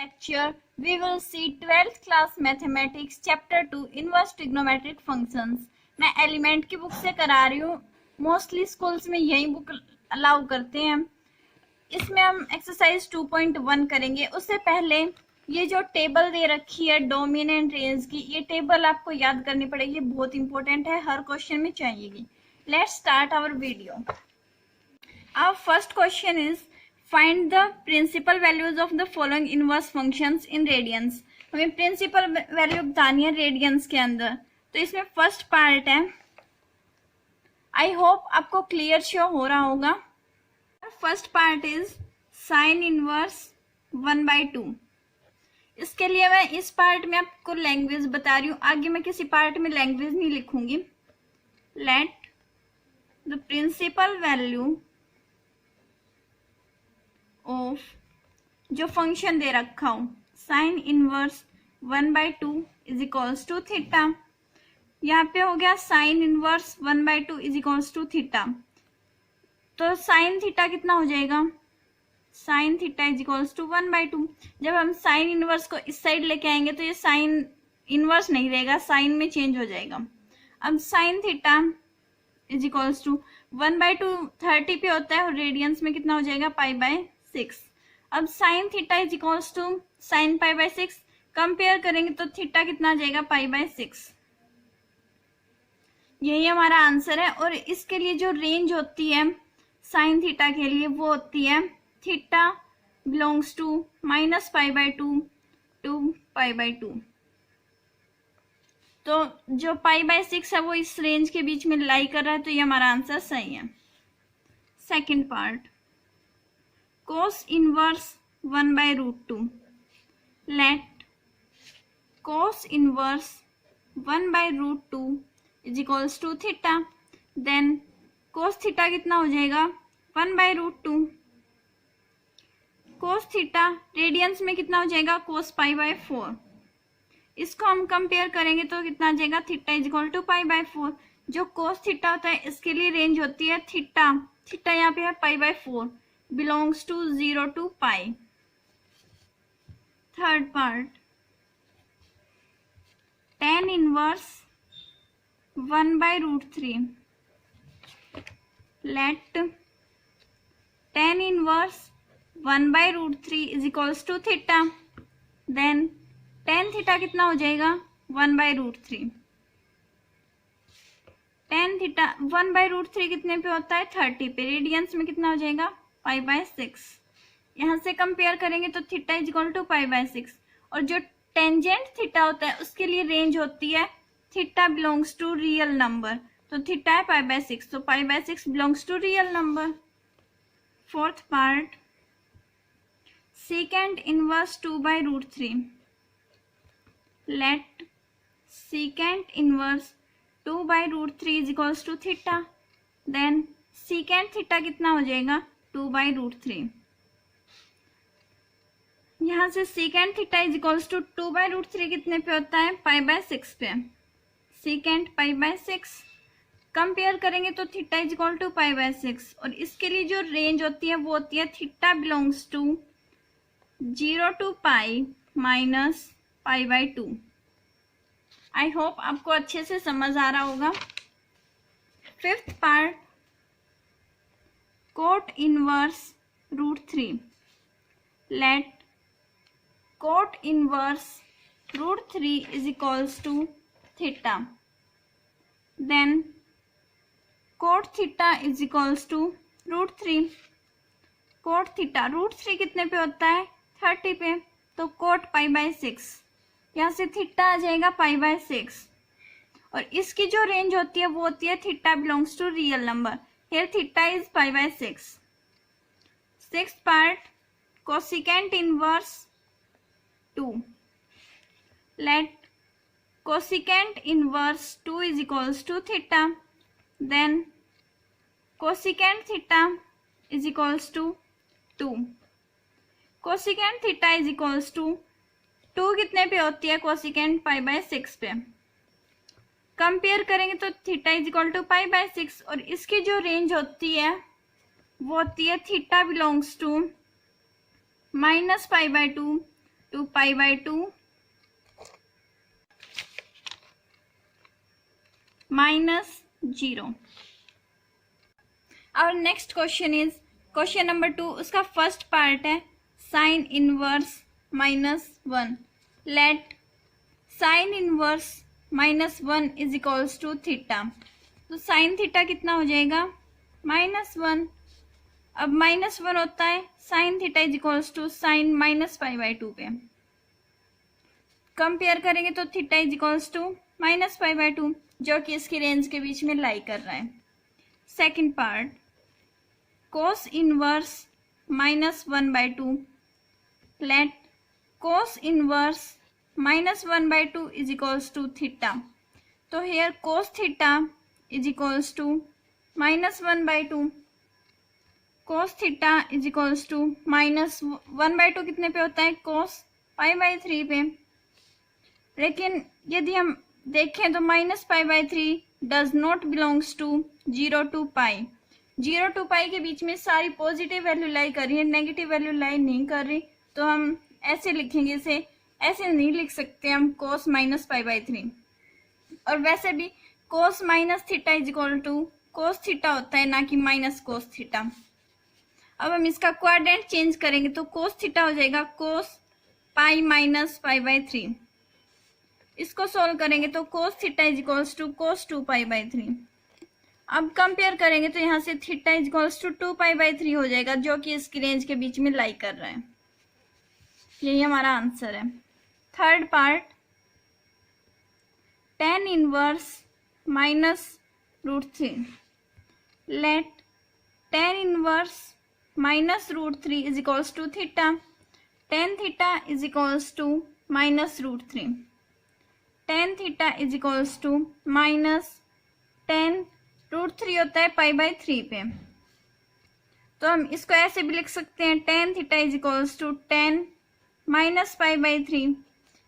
lecture, we will see 12th class mathematics chapter 2 inverse trigonometric functions. मैं element की book से करा रही हूँ. मोस्टली स्कूल्स में यही बुक अलाउ करते हैं. इसमें हम एक्सरसाइज 2.1 करेंगे. उससे पहले ये जो टेबल दे रखी है डोमिनेंट रेंज की, ये टेबल आपको याद करनी पड़ेगी. बहुत इंपॉर्टेंट है, हर क्वेश्चन में चाहिएगी. Let's start our video. Our first question is find the principal values of the following inverse functions in radians. हमें प्रिंसिपल वैल्यू बतानी है रेडियंस के अंदर. तो इसमें फर्स्ट पार्ट है, आई होप आपको क्लियर शो हो रहा होगा. First part is sine inverse 1/2. इसके लिए मैं इस पार्ट में आपको लैंग्वेज बता रही हूँ. आगे मैं किसी पार्ट में लैंग्वेज नहीं लिखूंगी. Let the principal value of जो फंक्शन दे रखा हूं sine inverse 1/2 is equals to theta. यहाँ पे हो गया sine inverse 1/2 is equals to theta. तो साइन थीटा कितना हो जाएगा, sine theta is equals to 1/2. जब हम साइन इनवर्स को इस साइड लेके आएंगे तो ये साइन इनवर्स नहीं रहेगा, साइन में चेंज हो जाएगा. अब sine theta is equals to 1/2 30 पे होता है और रेडियंस में कितना हो जाएगा π/6. अब sine theta is equals to sine π/6 compare करेंगे तो थीटा कितना आ जाएगा π/6. यही हमारा आंसर है. और इसके लिए जो रेंज होती है साइन थीटा के लिए वो होती है थीटा बिलोंग्स टू -π/2 टू π/2. तो जो π/6 है वो इस रेंज के बीच में लाई कर रहा है, तो ये हमारा आंसर सही है. Second part, cos inverse 1/√2. Let cos inverse 1/√2 is equals to theta. Then cos theta कितना हो जाएगा 1/√2. cos थीटा रेडियंस में कितना हो जाएगा cos π/4. इसको हम कंपेयर करेंगे तो कितना आ जाएगा थीटा इज इक्वल टू π/4. जो cos थीटा होता है इसके लिए रेंज होती है थीटा, थीटा यहाँ पे है π/4 belongs to 0 to π. Third part, tan inverse 1/√3. Let tan inverse 1/√3 is equals to theta. Then tan theta कितना हो जाएगा 1/√3. tan थीटा 1/√3 कितने पे होता है 30 पे. रेडियंस में कितना हो जाएगा π/6. यहाँ से कंपेयर करेंगे तो थीटा इज इक्वल टू π/6. और जो टेंजेंट थीटा होता है उसके लिए रेंज होती है theta belongs to real number. तो थीटा है π/6, तो π/6 belongs to real number. Fourth part, second inverse 2/√3. Let second inverse 2/√3 is equals to theta. Then second theta कितना हो जाएगा 2/√3. यहाँ से second theta is equals to 2/√3 कितने पे होता है π/6 पे. सेकेंड π/6 कंपेयर करेंगे तो थीटा इज इक्वल टू π/6. और इसके लिए जो रेंज होती है वो होती है theta belongs to 0 to π minus π/2. I hope आपको अच्छे से समझ आ रहा होगा. Fifth part, cot inverse √3. Let cot inverse √3 is equals to theta. Then cot theta is equals to √3. cot theta √3 कितने पे होता है 30 पे, तो cot π/6. यहाँ से थीटा आ जाएगा π/6. और इसकी जो रेंज होती है वो होती है theta belongs to real number. Here theta is π/6. Sixth part, cosecant inverse 2. Let cosecant inverse 2 is equals to theta. Then cosecant theta is equals to 2. Cosecant theta is equals to 2 कितने पे होती है cosecant π/6 पे. Compare करेंगे तो theta is equal to π/6. और इसकी जो रेंज होती है वो होती है theta belongs to -π/2 2 pi/2 minus 0. Our next question is question number 2. उसका फर्स्ट पार्ट है sine inverse -1. Let sine inverse -1 is equals to theta. तो साइन थीटा कितना हो जाएगा -1. अब -1 होता है sine theta is equals to sine -π/2 पे कंपेयर करेंगे तो थीटा इज इक्वल्स टू -π/2 जो कि इसकी रेंज के बीच में लाई कर रहा है. Second part cos inverse -1/2. Let cos inverse -1/2 is equals to theta. तो here cos theta is equals to -1/2. Cos theta is equals to -1/2 कितने पे होता है कोस π/3 पे. लेकिन यदि हम देखें तो -π/3 does not belongs to 0 to π. 0 to π के बीच में सारी पॉजिटिव वैल्यू लाई कर रही है, नेगेटिव वैल्यू लाई नहीं कर रही. तो हम ऐसे लिखेंगे, इसे ऐसे नहीं लिख सकते हम कोस -π/3. और वैसे भी cos minus theta is equal to cos theta होता है, ना कि माइनस कोस थीटा. अब हम इसका क्वाड्रेंट चेंज करेंगे तो कोस थीटा हो जाएगा कोस पाई माइनस π/3. इसको सोल्व करेंगे तो cos theta is equals to cos 2π/3. अब कंपेयर करेंगे तो यहाँ से थीटा इज इक्वल्स टू 2π/3 हो जाएगा जो कि इसकी रेंज के बीच में लाई कर रहा है. यही हमारा आंसर है. Third part tan inverse -√3. Let tan inverse -√3 is equals to theta. tan theta is equals to -√3. tan theta is equals to -tan√3 होता है π/3 पे. तो हम इसको ऐसे भी लिख सकते हैं tan theta is equals to tan -π/3.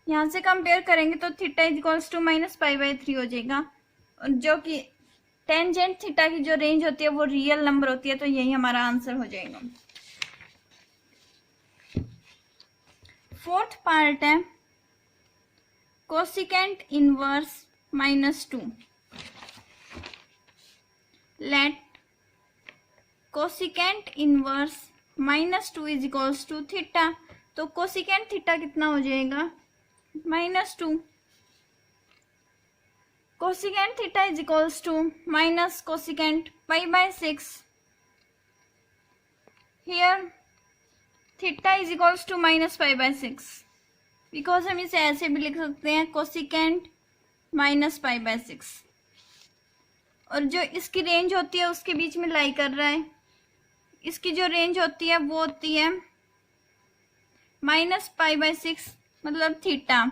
यहाँ से कंपेयर करेंगे तो थीटा इज इक्वल्स टू -π/3 हो जाएगा, जो कि टेंजेंट थीटा की जो रेंज होती है वो रियल नंबर होती है. तो यही हमारा आंसर हो जाएगा. फोर्थ पार्ट है cosecant inverse -2. Let cosecant inverse -2 is equals to theta. तो कोसिकेंट थीटा कितना हो जाएगा -2. Cosecant theta is equals to minus cosecant π/6. Here theta is equals to -π/6 because हम इसे ऐसे भी लिख सकते हैं कोसिकेंट -π/6. और जो इसकी रेंज होती है उसके बीच में लाई कर रहा है. इसकी जो रेंज होती है वो होती है -π/6 मतलब थीटा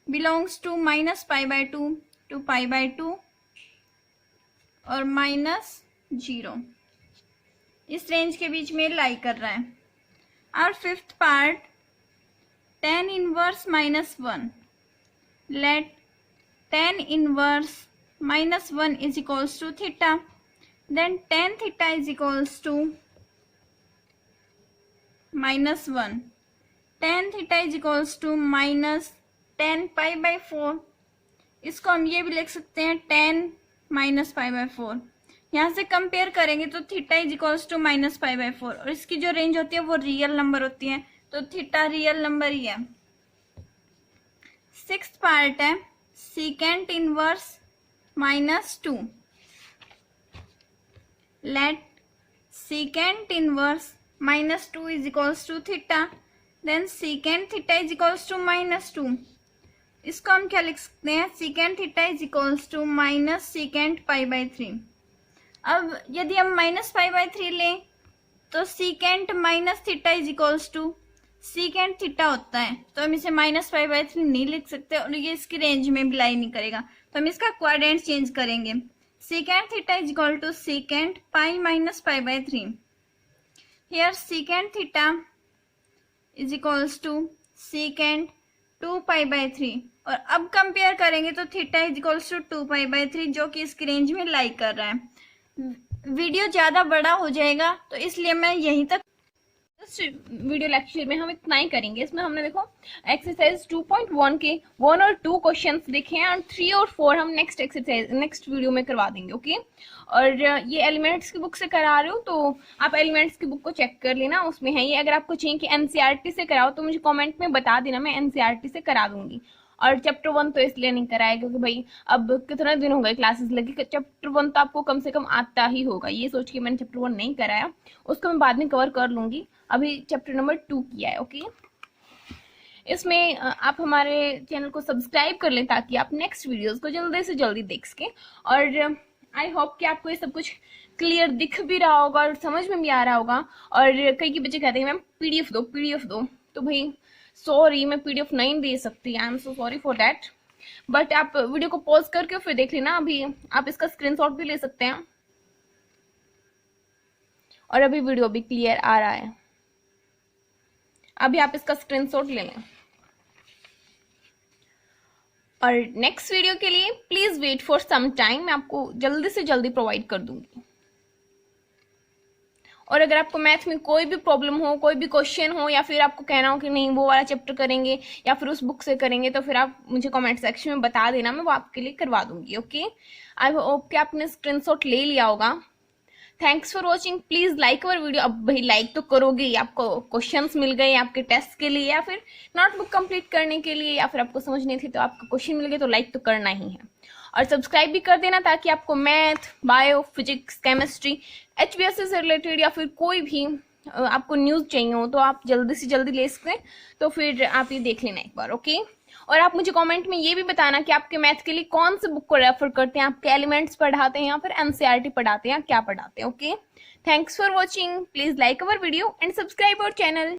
बिलोंग्स टू -π/2 to π/2 और -0 इस रेंज के बीच में लाई कर रहा है. और fifth part tan inverse -1. Let tan inverse -1 is equals to theta. Then tan theta is equals to -1. tan theta is equals to -tan π/4. इसको हम ये भी लिख सकते हैं tan -π/4. यहाँ से कंपेयर करेंगे तो थीटा इज इक्वल्स टू -π/4 और इसकी जो रेंज होती है वो रियल नंबर होती है, तो थीटा रियल नंबर ही है. सिक्स्थ पार्ट है secant inverse -2. Let secant inverse -2 is equals to theta. Then secant theta is equals to -2. इसको हम क्या लिख सकते हैं secant theta is equals to minus secant π/3. अब यदि हम -π/3 लें तो secant minus theta is equals to secant theta होता है, तो हम इसे -π/3 नहीं लिख सकते और ये इसकी रेंज में भी लाई नहीं करेगा. तो हम इसका क्वाड्रेंट चेंज करेंगे. Secant theta is equal to secant pi minus π/3. Here secant theta is equals to secant 2π/3 और अब कंपेयर करेंगे तो थीटा इज इक्वल्स टू 2π/3 जो कि इसकी रेंज में लाई कर रहा है. वीडियो ज़्यादा बड़ा हो जाएगा तो इसलिए मैं यहीं तक इस वीडियो लेक्चर में हम इतना ही करेंगे। इसमें हमने देखो एक्सरसाइज 2.1 के 1 और 2 क्वेश्चंस देखे हैं और 3 और 4 हम नेक्स्ट एक्सरसाइज नेक्स्ट वीडियो में करवा देंगे। ओके, और ये एलिमेंट्स की बुक से करा रहे हो तो आप एलिमेंट्स की बुक को चेक कर लेना, उसमें है ये। अगर आपको चाहिए कि एनसीईआरटी से कराओ तो मुझे कमेंट में बता देना, मैं एनसीईआरटी से करा दूंगी। और चैप्टर 1 तो इसलिए नहीं कराया क्योंकि भाई अब कितना दिन हो गए क्लासेस लगी, चैप्टर 1 तो आपको कम से कम आता ही होगा, ये सोच के मैंने चैप्टर 1 नहीं कराया, उसको मैं बाद में कवर कर लूंगी। अभी चैप्टर नंबर 2 किया है। ओके, इसमें आप हमारे चैनल को सब्सक्राइब कर लें ताकि आप नेक्स्ट वीडियोस को जल्दी से जल्दी देख सकें। और आई होप कि आपको ये सब कुछ क्लियर दिख भी रहा होगा और समझ में भी आ रहा होगा। और कई बच्चे कहते हैं मैम पीडीएफ दो पीडीएफ दो, तो भाई सॉरी मैं पीडीएफ नहीं दे सकती, I am so sorry for that. But आप वीडियो को पॉज करके फिर देख लेना, अभी आप इसका स्क्रीनशॉट भी ले सकते हैं। और अभी वीडियो भी क्लियर आ रहा है, अभी आप इसका स्क्रीनशॉट ले लें। और नेक्स्ट वीडियो के लिए please wait for some time, मैं आपको जल्दी से जल्दी प्रोवाइड कर दूंगी। और अगर आपको मैथ में कोई भी प्रॉब्लम हो, कोई भी क्वेश्चन हो, या फिर आपको कहना हो कि नहीं वो वाला चैप्टर करेंगे या फिर उस बुक से करेंगे, तो फिर आप मुझे कमेंट सेक्शन में बता देना, मैं वो आपके लिए करवा दूंगी। ओके, आई होप कि आपने स्क्रीनशॉट ले लिया होगा। Thanks for watching, please like our video. अब भाई लाइक तो करोगे ही, आपको क्वेश्चंस मिल गए आपके टेस्ट के लिए या फिर नोटबुक कंप्लीट करने के लिए, या फिर आपको समझ नहीं थी तो आपको क्वेश्चन मिल गए, तो लाइक तो करना ही है। और सब्सक्राइब भी कर देना ताकि आपको math, bio, physics, chemistry, HBSC से रिलेटेड या फिर कोई भी आपको न्यूज चाहिए हो तो आप जल्दी से जल्दी ले सकें, तो फिर आप ये देख लेना एक बार। ओके, और आप मुझे कमेंट में ये भी बताना कि आपके मैथ के लिए कौन से बुक को रेफर करते हैं, आपके एलिमेंट्स पढ़ाते हैं या फिर एनसीईआरटी पढ़ाते हैं, क्या पढ़ाते हैं। Okay, thanks for watching, please like our video and subscribe our channel.